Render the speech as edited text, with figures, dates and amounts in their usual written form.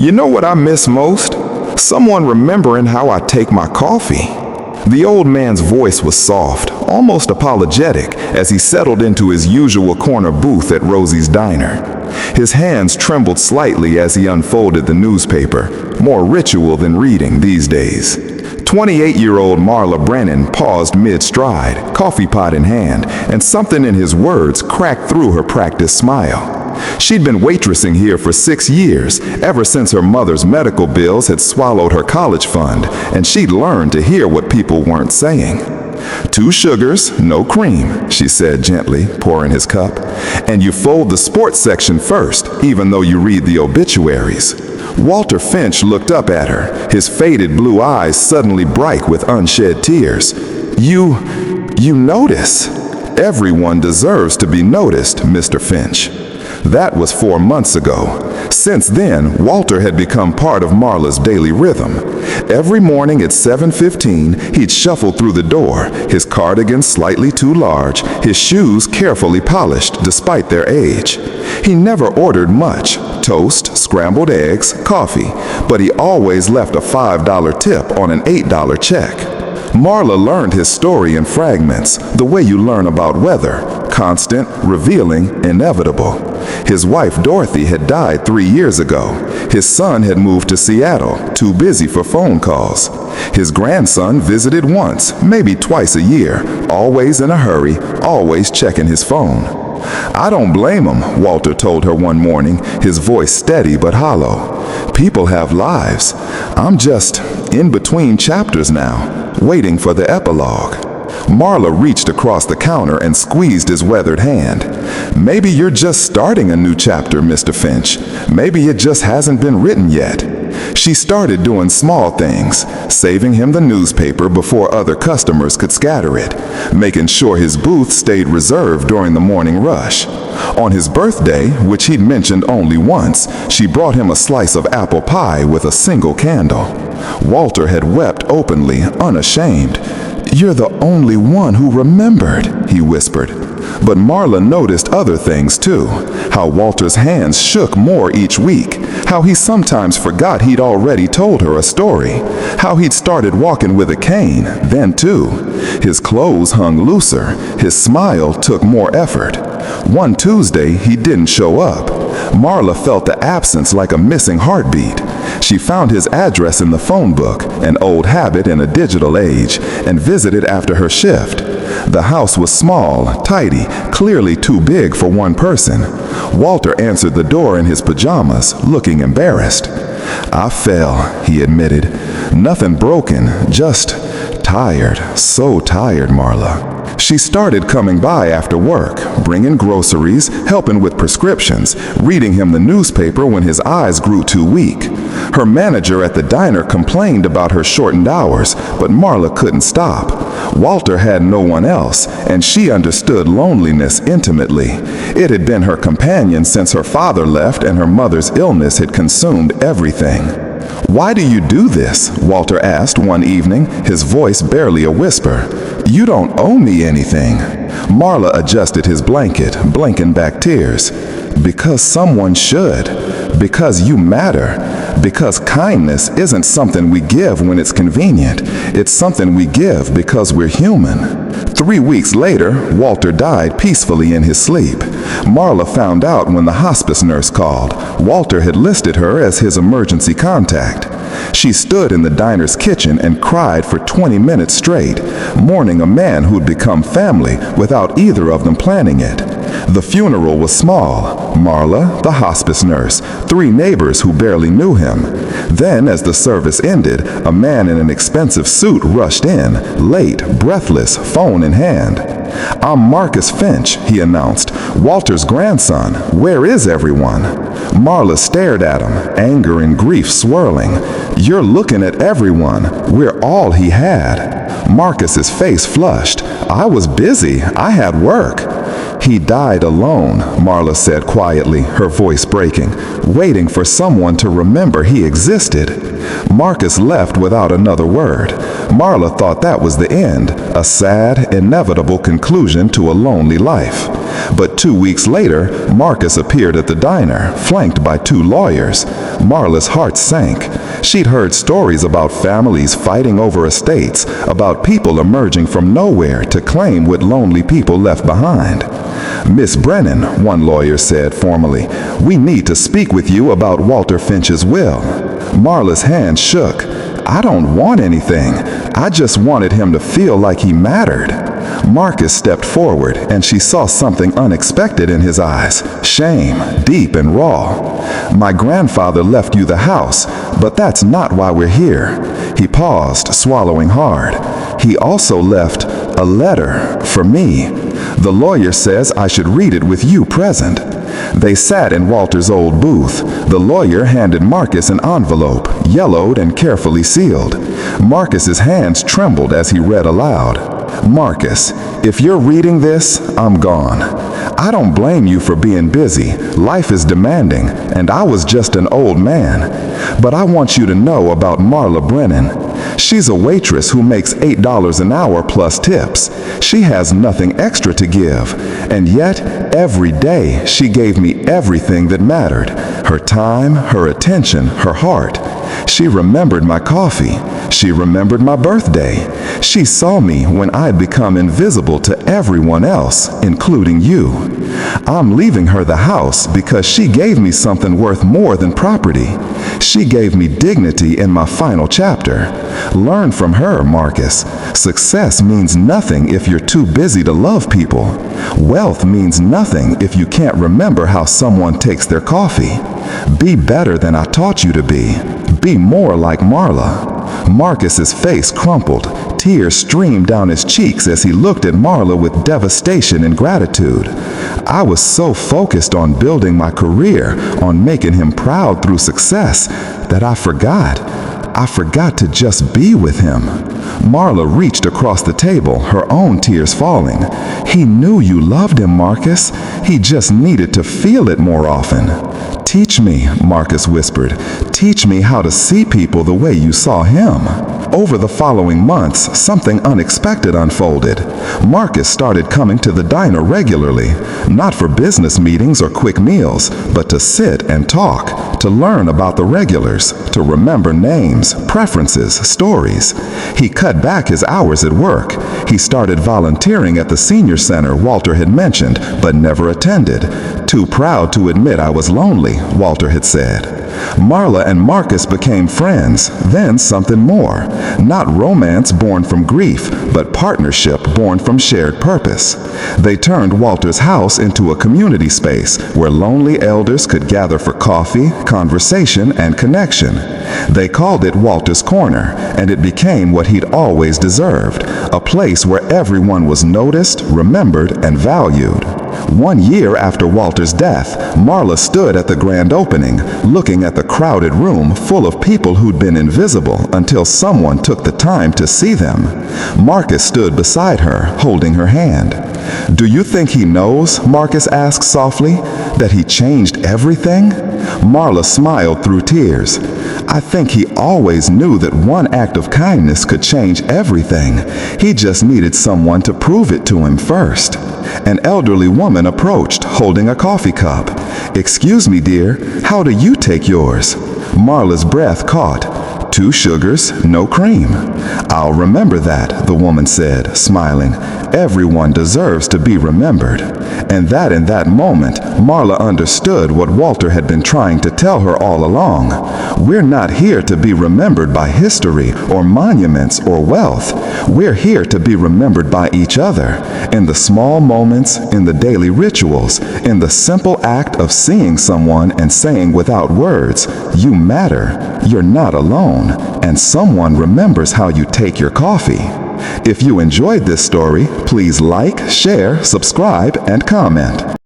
You know what I miss most? Someone remembering how I take my coffee. The old man's voice was soft, almost apologetic, as he settled into his usual corner booth at Rosie's Diner. His hands trembled slightly as he unfolded the newspaper, more ritual than reading these days. 28-year-old Marla Brennan paused mid-stride, coffee pot in hand, and something in his words cracked through her practiced smile. She'd been waitressing here for 6 years, ever since her mother's medical bills had swallowed her college fund, and she'd learned to hear what people weren't saying. 2 sugars, no cream, she said gently, pouring his cup. And you fold the sports section first, even though you read the obituaries. Walter Finch looked up at her, his faded blue eyes suddenly bright with unshed tears. You notice. Everyone deserves to be noticed, Mr. Finch. That was 4 months ago. Since then, Walter had become part of Marla's daily rhythm. Every morning at 7:15, he'd shuffle through the door, his cardigan slightly too large, his shoes carefully polished despite their age. He never ordered much, toast, scrambled eggs, coffee, but he always left a $5 tip on an $8 check. Marla learned his story in fragments, the way you learn about weather, constant, revealing, inevitable. His wife Dorothy had died 3 years ago. His son had moved to Seattle, too busy for phone calls. His grandson visited once, maybe twice a year, always in a hurry, always checking his phone. I don't blame him, Walter told her one morning, his voice steady but hollow. People have lives. I'm just in between chapters now, waiting for the epilogue. Marla reached across the counter and squeezed his weathered hand. Maybe you're just starting a new chapter, Mr. Finch. Maybe it just hasn't been written yet. She started doing small things, saving him the newspaper before other customers could scatter it, making sure his booth stayed reserved during the morning rush. On his birthday, which he'd mentioned only once, she brought him a slice of apple pie with a single candle. Walter had wept openly, unashamed. "You're the only one who remembered," he whispered. But Marla noticed other things too, how Walter's hands shook more each week, how he sometimes forgot he'd already told her a story, how he'd started walking with a cane, then too. His clothes hung looser, his smile took more effort. One Tuesday, he didn't show up. Marla felt the absence like a missing heartbeat. She found his address in the phone book, an old habit in a digital age, and visited after her shift. The house was small, tidy, clearly too big for one person. Walter answered the door in his pajamas, looking embarrassed. "I fell," he admitted. "Nothing broken, just tired, so tired, Marla." She started coming by after work, bringing groceries, helping with prescriptions, reading him the newspaper when his eyes grew too weak. Her manager at the diner complained about her shortened hours, but Marla couldn't stop. Walter had no one else, and she understood loneliness intimately. It had been her companion since her father left and her mother's illness had consumed everything. "Why do you do this?" Walter asked one evening, his voice barely a whisper. "You don't owe me anything." Marla adjusted his blanket, blinking back tears. "Because someone should. Because you matter. Because kindness isn't something we give when it's convenient. It's something we give because we're human." 3 weeks later, Walter died peacefully in his sleep. Marla found out when the hospice nurse called. Walter had listed her as his emergency contact. She stood in the diner's kitchen and cried for 20 minutes straight, mourning a man who'd become family without either of them planning it. The funeral was small. Marla, the hospice nurse, 3 neighbors who barely knew him. Then, as the service ended, a man in an expensive suit rushed in, late, breathless, phone in hand. "I'm Marcus Finch," he announced, "Walter's grandson. Where is everyone?" Marla stared at him, anger and grief swirling. "You're looking at everyone. We're all he had." Marcus's face flushed. "I was busy. I had work." "He died alone," Marla said quietly, her voice breaking, waiting for someone to remember he existed. Marcus left without another word. Marla thought that was the end, a sad, inevitable conclusion to a lonely life. But 2 weeks later, Marcus appeared at the diner, flanked by 2 lawyers. Marla's heart sank. She'd heard stories about families fighting over estates, about people emerging from nowhere to claim what lonely people left behind. "Miss Brennan," one lawyer said formally, "we need to speak with you about Walter Finch's will." Marla's hand shook. "I don't want anything. I just wanted him to feel like he mattered." Marcus stepped forward, and she saw something unexpected in his eyes, shame, deep and raw. "My grandfather left you the house, but that's not why we're here." He paused, swallowing hard. "He also left a letter for me. The lawyer says I should read it with you present." They sat in Walter's old booth. The lawyer handed Marcus an envelope, yellowed and carefully sealed. Marcus's hands trembled as he read aloud. "Marcus, if you're reading this, I'm gone. I don't blame you for being busy. Life is demanding, and I was just an old man. But I want you to know about Marla Brennan. She's a waitress who makes $8 an hour plus tips. She has nothing extra to give, and yet every day she gave me everything that mattered. Her time, her attention, her heart. She remembered my coffee. She remembered my birthday. She saw me when I'd become invisible to everyone else, including you. I'm leaving her the house because she gave me something worth more than property. She gave me dignity in my final chapter. Learn from her, Marcus. Success means nothing if you're too busy to love people. Wealth means nothing if you can't remember how someone takes their coffee. Be better than I taught you to be. Be more like Marla." Marcus's face crumpled. Tears streamed down his cheeks as he looked at Marla with devastation and gratitude. "I was so focused on building my career, on making him proud through success, that I forgot to just be with him." Marla reached across the table, her own tears falling. "He knew you loved him, Marcus. He just needed to feel it more often." "Teach me," Marcus whispered. "Teach me how to see people the way you saw him." Over the following months, something unexpected unfolded. Marcus started coming to the diner regularly, not for business meetings or quick meals, but to sit and talk, to learn about the regulars, to remember names, preferences, stories. He cut back his hours at work. He started volunteering at the senior center Walter had mentioned, but never attended. "Too proud to admit I was lonely," Walter had said. Marla and Marcus became friends, then something more. Not romance born from grief, but partnership born from shared purpose. They turned Walter's house into a community space where lonely elders could gather for coffee, conversation, and connection. They called it Walter's Corner, and it became what he'd always deserved, a place where everyone was noticed, remembered, and valued. 1 year after Walter's death, Marla stood at the grand opening, looking at the crowded room full of people who'd been invisible until someone took the time to see them. Marcus stood beside her, holding her hand. "Do you think he knows," Marcus asked softly, "that he changed everything?" Marla smiled through tears. "I think he always knew that one act of kindness could change everything. He just needed someone to prove it to him first." An elderly woman approached, holding a coffee cup. "Excuse me, dear, how do you take yours?" Marla's breath caught. "2 sugars, no cream." "I'll remember that," the woman said, smiling. "Everyone deserves to be remembered." And in that moment, Marla understood what Walter had been trying to tell her all along. We're not here to be remembered by history or monuments or wealth. We're here to be remembered by each other, in the small moments, in the daily rituals, in the simple act of seeing someone and saying without words, "You matter, you're not alone," and someone remembers how you take your coffee. If you enjoyed this story, please like, share, subscribe, and comment.